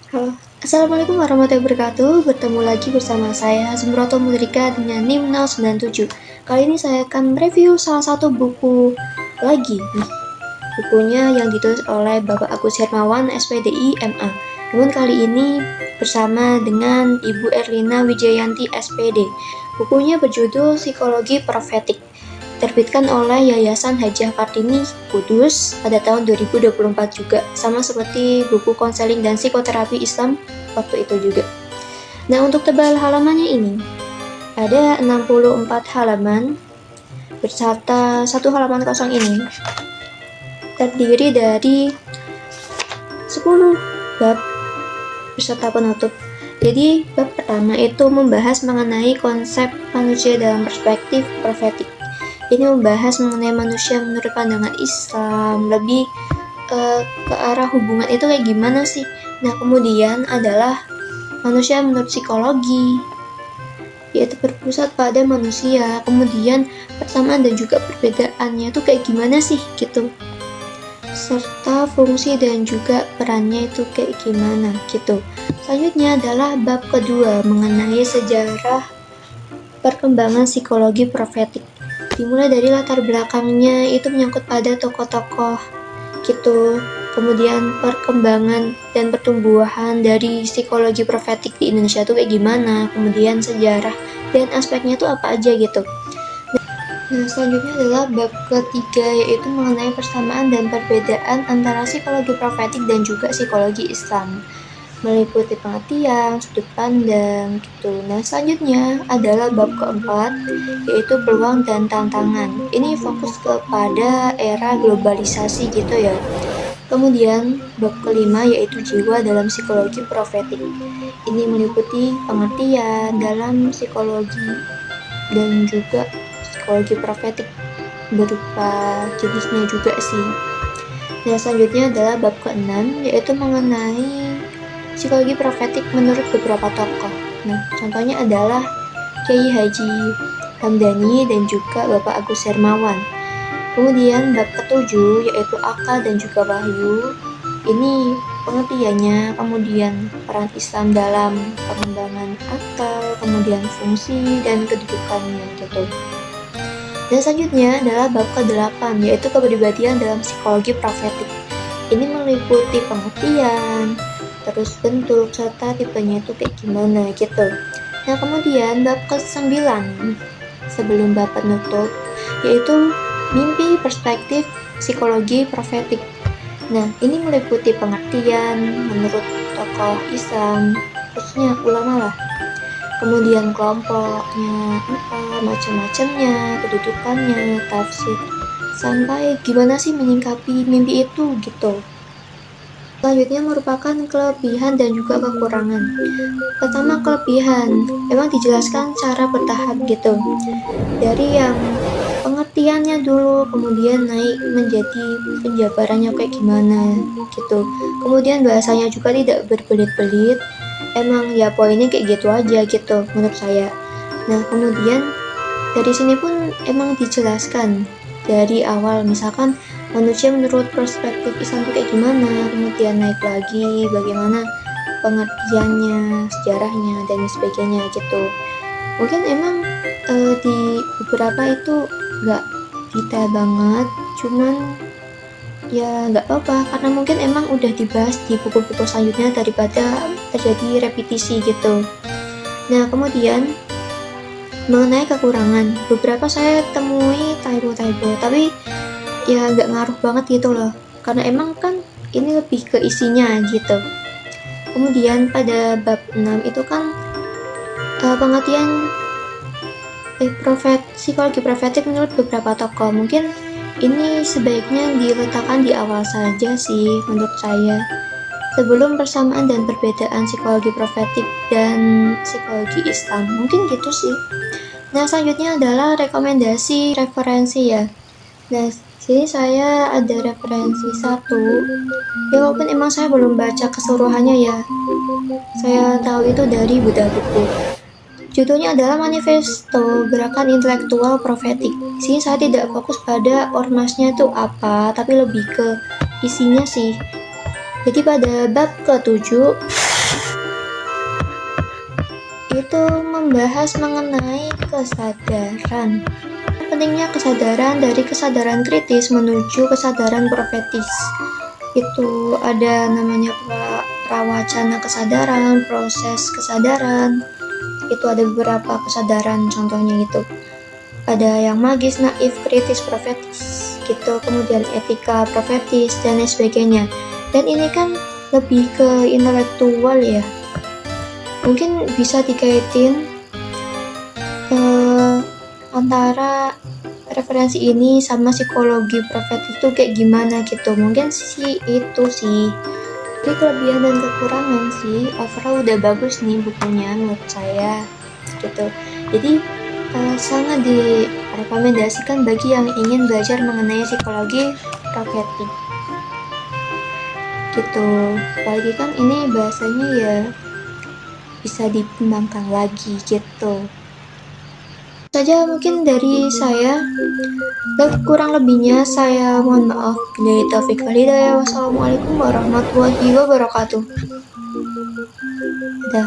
Halo, Assalamualaikum warahmatullahi wabarakatuh. Bertemu lagi bersama saya Zumroto Mudrika dengan NIM 097. Kali ini saya akan review salah satu buku lagi nih. Bukunya yang ditulis oleh Bapak Agus Hermawan, SPDI, MA. Namun kali ini bersama dengan Ibu Erlina Wijayanti, SPD. Bukunya berjudul Psikologi Profetik, terbitkan oleh Yayasan Hajah Kartini Kudus pada tahun 2024 juga, sama seperti buku konseling dan psikoterapi Islam waktu itu juga. Nah, untuk tebal halamannya ini ada 64 halaman beserta satu halaman kosong ini terdiri dari 10 bab beserta penutup. Jadi bab pertama itu membahas mengenai konsep manusia dalam perspektif profetik. Ini membahas mengenai manusia menurut pandangan Islam, lebih ke arah hubungan itu kayak gimana sih. Nah, kemudian adalah manusia menurut psikologi, yaitu berpusat pada manusia. Kemudian persamaan dan juga perbedaannya itu kayak gimana sih gitu, serta fungsi dan juga perannya itu kayak gimana gitu. Selanjutnya adalah bab kedua mengenai sejarah perkembangan psikologi profetik. Dimulai dari latar belakangnya itu menyangkut pada tokoh-tokoh gitu, kemudian perkembangan dan pertumbuhan dari psikologi profetik di Indonesia tuh kayak gimana, kemudian sejarah dan aspeknya tuh apa aja gitu. Nah, selanjutnya adalah bab ketiga, yaitu mengenai persamaan dan perbedaan antara psikologi profetik dan juga psikologi Islam, meliputi pengertian, sudut pandang gitu. Nah, selanjutnya adalah bab keempat, yaitu peluang dan tantangan. Ini fokus kepada era globalisasi gitu ya. Kemudian bab kelima yaitu jiwa dalam psikologi profetik. Ini meliputi pengertian dalam psikologi dan juga psikologi profetik berupa jenisnya juga sih. Nah, selanjutnya adalah bab keenam, yaitu mengenai psikologi profetik menurut beberapa tokoh. Nah, contohnya adalah Kiai Haji Hamdani dan juga Bapak Agus Hermawan. Kemudian bab ketujuh yaitu akal dan juga wahyu. Ini pengertiannya, kemudian peran Islam dalam pengembangan akal, kemudian fungsi dan kedudukannya gitu. Dan selanjutnya adalah bab ke-8, yaitu kepribadian dalam psikologi profetik. Ini meliputi pengertian, terus bentuk, serta tipenya itu kayak gimana gitu. Nah, kemudian bab ke-9 sebelum bab penutup, yaitu mimpi perspektif psikologi profetik. Nah, ini meliputi pengertian menurut tokoh Islam, khususnya ulama lah. Kemudian kelompoknya apa, macam-macamnya, kedudukannya, tafsir, sampai gimana sih menyingkapi mimpi itu gitu. Selanjutnya merupakan kelebihan dan juga kekurangan. Pertama, kelebihan, emang dijelaskan cara bertahap gitu, dari yang pengertiannya dulu, kemudian naik menjadi penjabarannya kayak gimana gitu. Kemudian bahasanya juga tidak berbelit-belit, emang ya poinnya kayak gitu aja gitu menurut saya. Nah, kemudian dari sini pun emang dijelaskan dari awal, misalkan manusia menurut perspektif Islam itu kayak gimana, kemudian naik lagi bagaimana pengertiannya, sejarahnya dan sebagainya gitu. Mungkin emang di beberapa itu nggak detail banget, cuman ya nggak apa-apa karena mungkin emang udah dibahas di buku-buku selanjutnya daripada terjadi repetisi gitu. Nah, kemudian mengenai kekurangan, beberapa saya temui typo-typo, tapi ya nggak ngaruh banget gitu loh, karena emang kan ini lebih ke isinya gitu. Kemudian pada bab 6 itu kan pengertian psikologi profetik menurut beberapa tokoh. Mungkin ini sebaiknya diletakkan di awal saja sih menurut saya, sebelum persamaan dan perbedaan psikologi profetik dan psikologi Islam. Mungkin gitu sih. Nah, selanjutnya adalah rekomendasi referensi ya. Nah, sini saya ada referensi satu, ya walaupun emang saya belum baca keseluruhannya ya, saya tahu itu dari bedah buku. Judulnya adalah Manifesto Gerakan Intelektual Profetik. Sini saya tidak fokus pada ormasnya itu apa, tapi lebih ke isinya sih. Jadi pada bab ke-7 itu membahas mengenai kesadaran. Pentingnya kesadaran dari kesadaran kritis menuju kesadaran profetis. Itu ada namanya prawacana kesadaran, proses kesadaran. Itu ada beberapa kesadaran contohnya itu. Ada yang magis, naif, kritis, profetis gitu, kemudian etika, profetis, dan lain sebagainya. Dan ini kan lebih ke intelektual ya, mungkin bisa dikaitin antara referensi ini sama psikologi profetis itu kayak gimana gitu. Mungkin sih itu sih. Jadi kelebihan dan kekurangan sih overall udah bagus nih bukunya menurut saya gitu. Jadi sangat direkomendasikan bagi yang ingin belajar mengenai psikologi profetik gitu. Apalagi kan ini bahasanya ya bisa dikembangkan lagi gitu. Saja mungkin dari saya, dan kurang lebihnya saya mohon maaf. Billahi taufik wal hidayah. Wassalamualaikum warahmatullahi wabarakatuh. Dah.